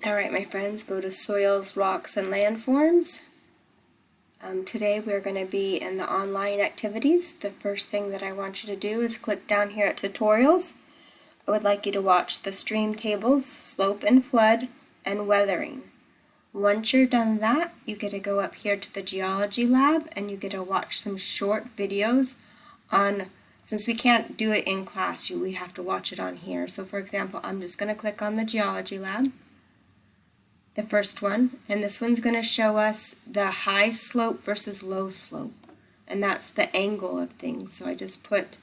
Alright, my friends, go to Soils, Rocks, and Landforms. Today we're going to be in the online activities. The first thing that I want you to do is click down here at Tutorials. I would like you to watch the stream tables, slope and flood, and weathering. Once you're done that, you get to go up here to the Geology lab and you get to watch some short videos on, since we can't do it in class, we have to watch it on here. So for example, I'm just going to click on the Geology lab. The first one, and this one's going to show us the high slope versus low slope, and that's the angle of things. So I just put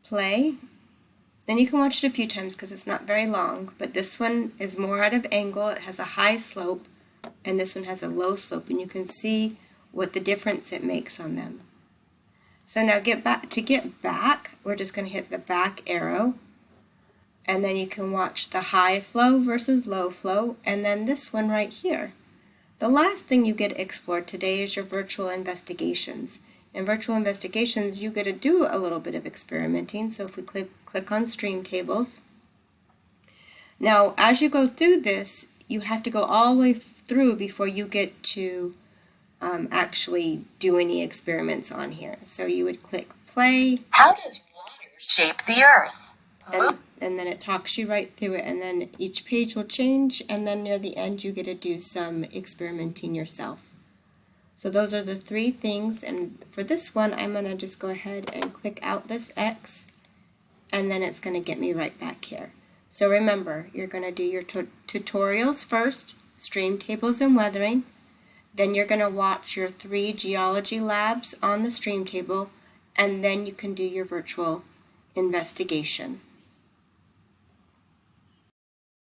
play, and you can watch it a few times because it's not very long, but this one is more out of angle. It has a high slope and this one has a low slope, and you can see what the difference it makes on them. So now get back, we're just going to hit the back arrow. And then you can watch the high flow versus low flow, and then this one right here. The last thing you get to explore today is your virtual investigations. In virtual investigations, you get to do a little bit of experimenting. So if we click on stream tables. Now, as you go through this, you have to go all the way through before you get to actually do any experiments on here. So you would click play. How does water shape the earth? And then it talks you right through it, and then each page will change, and then near the end you get to do some experimenting yourself. So those are the three things, and for this one I'm going to just go ahead and click out this X, and then it's going to get me right back here. So remember, you're going to do your tutorials first, stream tables and weathering, then you're going to watch your 3 geology labs on the stream table, and then you can do your virtual investigation.